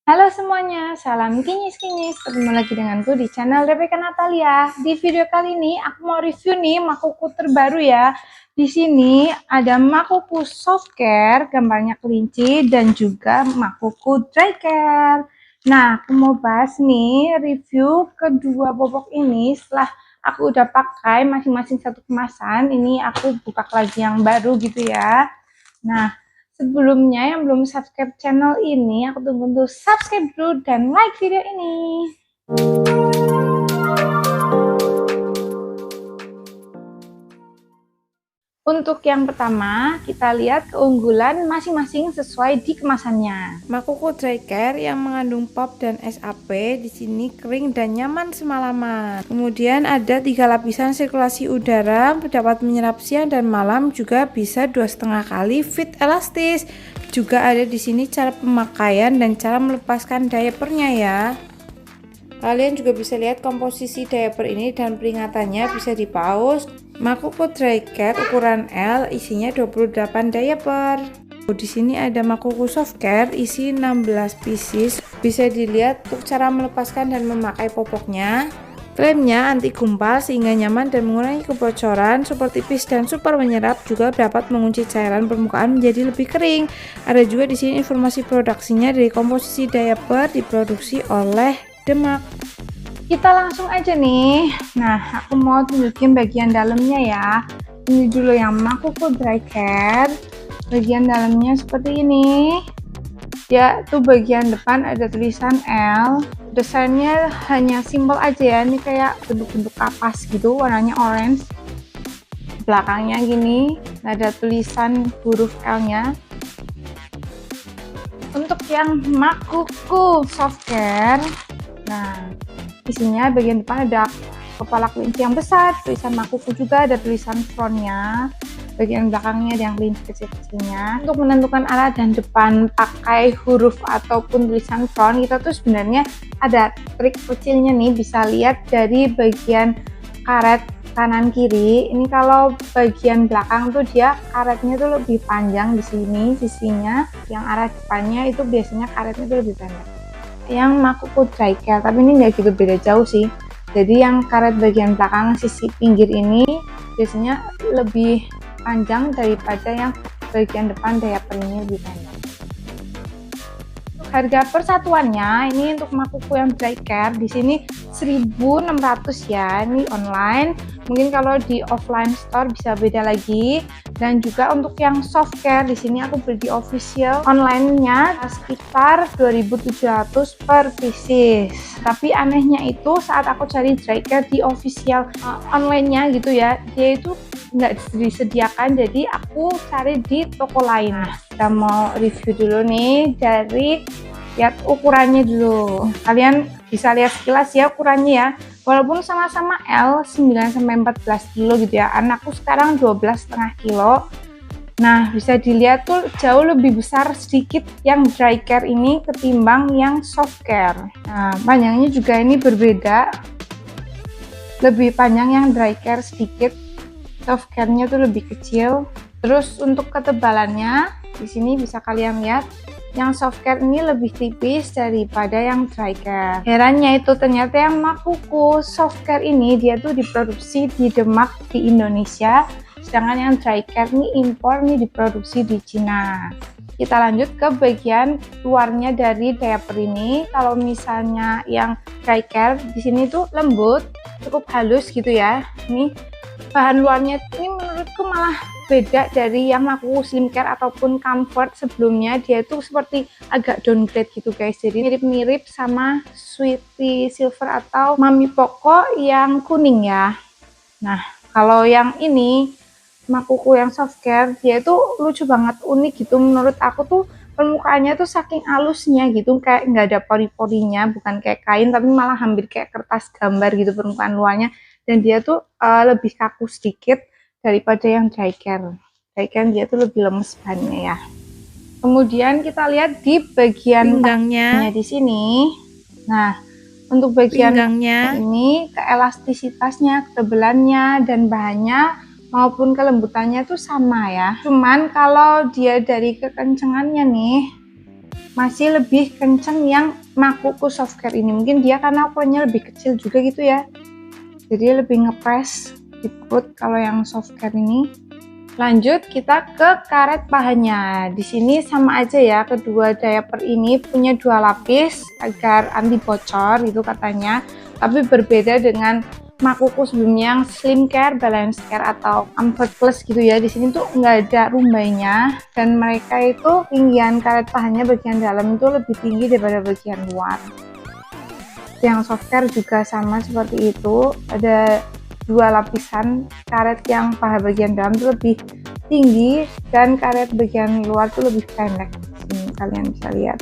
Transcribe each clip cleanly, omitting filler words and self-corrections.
Halo semuanya, salam kinyis-kinyis. Ketemu lagi denganku di channel Rebecca Natalia. Di video kali ini aku mau review nih makuku terbaru ya. Di sini ada makuku soft care, gambarnya kelinci dan juga makuku dry care. Nah, aku mau bahas nih review kedua popok ini setelah aku udah pakai masing-masing satu kemasan. Ini aku buka lagi yang baru gitu ya. Nah, sebelumnya yang belum subscribe channel ini, aku tunggu untuk subscribe dulu dan like video ini. Untuk yang pertama, kita lihat keunggulan masing-masing sesuai di kemasannya. Makuku Dry Care yang mengandung pop dan SAP di sini kering dan nyaman semalaman. Kemudian ada 3 lapisan sirkulasi udara, dapat menyerap siang dan malam, juga bisa 2,5 kali fit elastis. Juga ada di sini cara pemakaian dan cara melepaskan diapernya ya. Kalian juga bisa lihat komposisi diaper ini dan peringatannya bisa di pause. Makuku Dry Care ukuran L isinya 28 diaper. Di sini ada Makuku Soft Care isi 16 pieces. Bisa dilihat untuk cara melepaskan dan memakai popoknya. Klaimnya anti gumpal sehingga nyaman dan mengurangi kebocoran, super tipis dan super menyerap, juga dapat mengunci cairan permukaan menjadi lebih kering. Ada juga di sini informasi produksinya dari komposisi diaper diproduksi oleh Demak. Kita langsung aja nih. Nah, aku mau tunjukin bagian dalamnya ya. Ini dulu yang Makuku Dry Care. Bagian dalamnya seperti ini. Ya, tuh bagian depan ada tulisan L. Desainnya hanya simple aja ya. Ini kayak bentuk-bentuk kapas gitu, warnanya orange. Belakangnya gini, ada tulisan huruf L-nya. Untuk yang Makuku Soft Care, nah, isinya bagian depan ada kepala kelinci yang besar, tulisan Makuku, juga ada tulisan frontnya. Bagian belakangnya ada yang kelinci kecil-kecilnya. Untuk menentukan arah dan depan pakai huruf ataupun tulisan front, kita tuh sebenarnya ada trik kecilnya nih, bisa lihat dari bagian karet kanan kiri. Ini kalau bagian belakang tuh dia karetnya tuh lebih panjang di sini sisinya, yang arah depannya itu biasanya karetnya tuh lebih pendek. Yang Makuku Dry Care, tapi ini nggak gitu beda jauh sih. Jadi yang karet bagian belakang sisi pinggir ini biasanya lebih panjang daripada yang bagian depan diaper ini lebih pendek. Harga persatuannya ini untuk Makuku yang Dry Care di sini 1.600 ya, ini online. Mungkin kalau di offline store bisa beda lagi. Dan juga untuk yang soft care di sini aku beli di official online-nya sekitar 2.700 per pieces. Tapi anehnya itu saat aku cari dry care di official online-nya gitu ya, dia itu nggak disediakan, jadi aku cari di toko lain. Kita mau review dulu nih, dari lihat ukurannya dulu. Kalian bisa lihat sekilas ya ukurannya ya, walaupun sama-sama L 9-14 kilo gitu ya, anakku sekarang 12,5 kilo. Nah, bisa dilihat tuh jauh lebih besar sedikit yang dry care ini ketimbang yang soft care. Nah, panjangnya juga ini berbeda, lebih panjang yang dry care sedikit, soft care-nya tuh lebih kecil. Terus untuk ketebalannya di sini bisa kalian lihat, yang soft care ini lebih tipis daripada yang dry care. Herannya itu ternyata yang Makuku soft care ini dia tuh diproduksi di Demak di Indonesia, sedangkan yang dry care ini impor nih, diproduksi di Cina. Kita lanjut ke bagian luarnya dari diaper ini. Kalau misalnya yang dry care di sini tuh lembut, cukup halus gitu ya. Ini bahan luarnya ini menurutku malah beda dari yang Makuku Slim Care ataupun Comfort sebelumnya. Dia itu seperti agak downgrade gitu guys, jadi mirip-mirip sama Sweety Silver atau Mami Poco yang kuning ya. Nah, kalau yang ini Makuku yang soft care, dia itu lucu banget, unik gitu menurut aku tuh. Permukaannya tuh saking halusnya gitu, kayak nggak ada pori-porinya, bukan kayak kain tapi malah hampir kayak kertas gambar gitu permukaan luarnya. Dan dia tuh lebih kaku sedikit daripada yang dry care. Dry care dia tuh lebih lemes bahannya ya. Kemudian kita lihat di bagian pinggangnya di sini. Nah, untuk bagian pinggangnya ini keelastisitasnya, ketebalannya dan bahannya maupun kelembutannya tuh sama ya. Cuman kalau dia dari kekencengannya nih, masih lebih kenceng yang Makuku Softcare ini. Mungkin dia karena ukurannya lebih kecil juga gitu ya, jadi lebih ngepres di perut kalau yang Softcare ini. Lanjut kita ke karet pahannya. Di sini sama aja ya, kedua diaper ini punya 2 lapis agar anti bocor itu katanya. Tapi berbeda dengan Makuku sebelumnya yang Slim Care, Balance Care atau Comfort Plus gitu ya. Di sini tuh nggak ada rumbainya dan mereka itu tinggian karet pahannya bagian dalam itu lebih tinggi daripada bagian luar. Yang Softcare juga sama seperti itu, ada 2 lapisan karet yang paha bagian dalam itu lebih tinggi dan karet bagian luar itu lebih pendek. Sini kalian bisa lihat.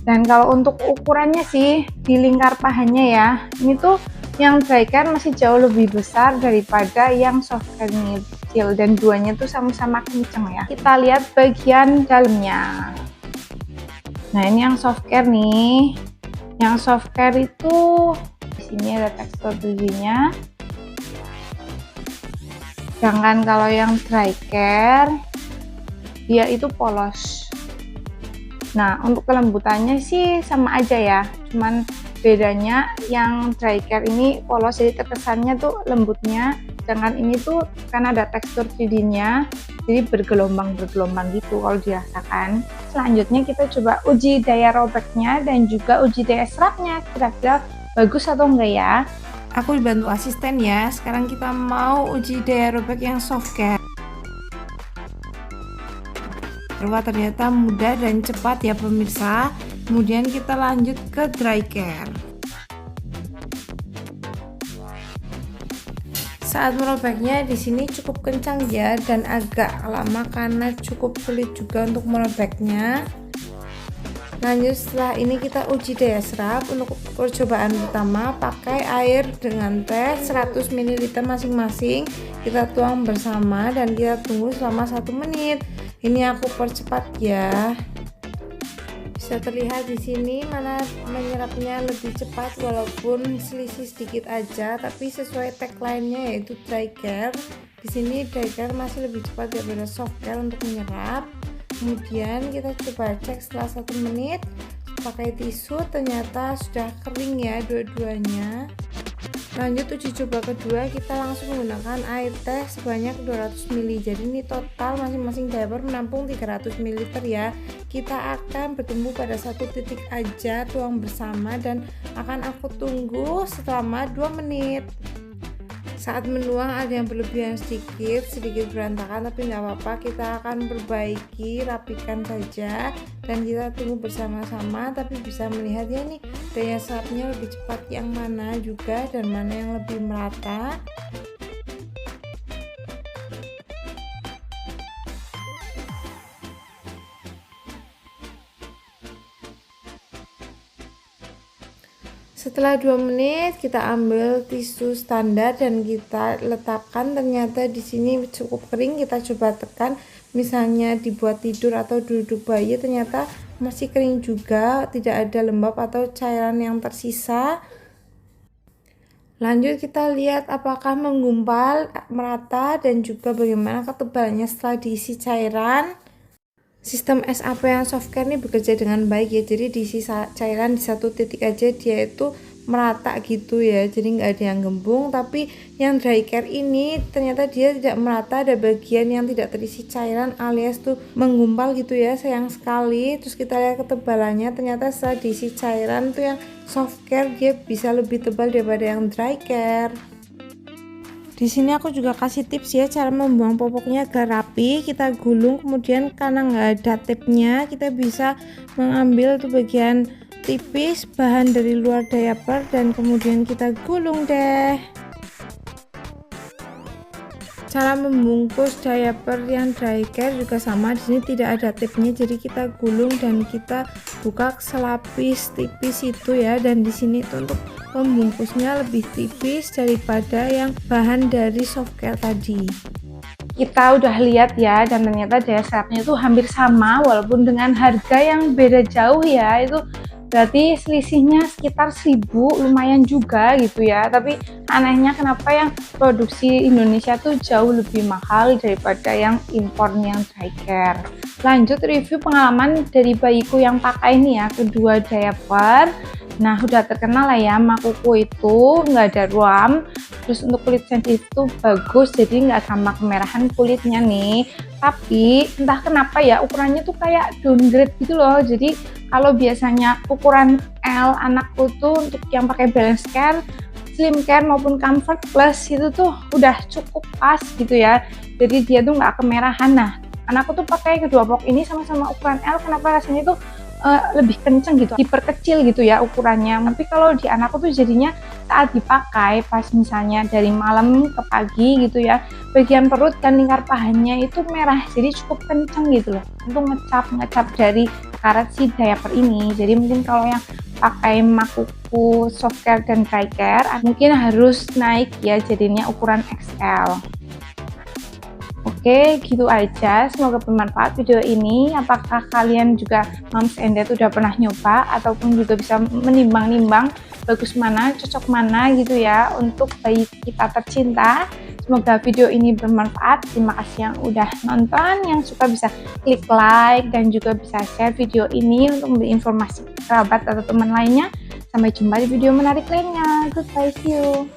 Dan kalau untuk ukurannya sih di lingkar pahanya ya, ini tuh yang dry care masih jauh lebih besar daripada yang Softcare ini kecil, dan duanya tuh sama-sama kenceng ya. Kita lihat bagian dalamnya. Nah ini yang Softcare nih. Yang Softcare itu di sini ada tekstur 3D-nya. Sedangkan kalau yang dry care dia itu polos. Nah untuk kelembutannya sih sama aja ya, cuman bedanya yang dry care ini polos jadi terkesannya tuh lembutnya, sedangkan ini tuh karena ada tekstur 3D-nya jadi bergelombang-bergelombang gitu kalau dirasakan. Selanjutnya kita coba uji daya robeknya dan juga uji daya serapnya, kira-kira bagus atau enggak ya. Aku dibantu asisten ya. Sekarang kita mau uji daya robek yang Softcare. Wah ternyata mudah dan cepat ya pemirsa. Kemudian kita lanjut ke dry care. Saat merobeknya di sini cukup kencang ya dan agak lama karena cukup sulit juga untuk merobeknya. Lanjut setelah ini kita uji daya serap. Untuk percobaan pertama pakai air dengan teh 100 ml masing-masing, kita tuang bersama dan kita tunggu selama 1 menit. Ini aku percepat ya. Bisa terlihat di sini mana menyerapnya lebih cepat walaupun selisih sedikit aja, tapi sesuai tagline-nya yaitu dry care. Di sini dry care masih lebih cepat daripada Softcare untuk menyerap. Kemudian kita coba cek setelah 1 menit pakai tisu, ternyata sudah kering ya dua-duanya. Lanjut uji coba kedua, kita langsung menggunakan air teh sebanyak 200 ml. Jadi ini total masing-masing diaper menampung 300 ml ya. Kita akan bertumbuh pada 1 titik aja, tuang bersama dan akan aku tunggu selama 2 menit. Saat menuang ada yang berlebihan sedikit berantakan, tapi nggak apa-apa, kita akan perbaiki, rapikan saja dan kita tunggu bersama-sama. Tapi bisa melihat ya nih daya serapnya lebih cepat yang mana juga dan mana yang lebih merata. Setelah 2 menit kita ambil tisu standar dan kita letakkan, ternyata di sini cukup kering. Kita coba tekan, misalnya dibuat tidur atau duduk bayi, ternyata masih kering juga, tidak ada lembab atau cairan yang tersisa. Lanjut kita lihat apakah menggumpal merata dan juga bagaimana ketebalannya setelah diisi cairan. Sistem SAP yang Softcare ini bekerja dengan baik ya, jadi diisi cairan di 1 titik aja dia itu merata gitu ya, jadi nggak ada yang gembung. Tapi yang dry care ini ternyata dia tidak merata, ada bagian yang tidak terisi cairan alias tuh menggumpal gitu ya, sayang sekali. Terus kita lihat ketebalannya, ternyata setelah diisi cairan tuh yang Softcare dia bisa lebih tebal daripada yang dry care. Di sini aku juga kasih tips ya cara membuang popoknya agar rapi. Kita gulung, kemudian karena nggak ada tipnya kita bisa mengambil tuh bagian tipis bahan dari luar diaper dan kemudian kita gulung deh. Cara membungkus diaper yang dry care juga sama, di sini tidak ada tipnya, jadi kita gulung dan kita buka selapis tipis itu ya. Dan di sini tuh untuk pembungkusnya lebih tipis daripada yang bahan dari Softcare tadi. Kita udah lihat ya, dan ternyata daya serapnya itu hampir sama walaupun dengan harga yang beda jauh ya. Itu berarti selisihnya sekitar 1000, lumayan juga gitu ya. Tapi anehnya kenapa yang produksi Indonesia tuh jauh lebih mahal daripada yang impor yang dry care. Lanjut review pengalaman dari bayiku yang pakai ini ya, kedua diaper. Nah, udah terkenal lah ya, Makuku itu nggak ada ruam, terus untuk kulit sensitif itu bagus, jadi nggak sama kemerahan kulitnya nih. Tapi entah kenapa ya, ukurannya tuh kayak downgrade gitu loh. Jadi kalau biasanya ukuran L anakku tuh untuk yang pakai balance care, slim care maupun comfort plus itu tuh udah cukup pas gitu ya. Jadi dia tuh nggak kemerahan. Nah, anakku tuh pakai kedua box ini sama-sama ukuran L, kenapa rasanya tuh lebih kenceng gitu, diperkecil gitu ya ukurannya. Tapi kalau di anakku tuh jadinya saat dipakai pas misalnya dari malam ke pagi gitu ya, bagian perut dan lingkar pahanya itu merah, jadi cukup kenceng gitu loh untuk ngecap dari karet si diaper ini. Jadi mungkin kalau yang pakai Makuku soft care dan dry care mungkin harus naik ya, jadinya ukuran XL. Oke, gitu aja. Semoga bermanfaat video ini. Apakah kalian juga moms and dad udah pernah nyoba ataupun juga bisa menimbang-nimbang bagus mana, cocok mana gitu ya untuk bayi kita tercinta. Semoga video ini bermanfaat. Terima kasih yang udah nonton. Yang suka bisa klik like dan juga bisa share video ini untuk memberi informasi kerabat atau teman lainnya. Sampai jumpa di video menarik lainnya. Goodbye, see you.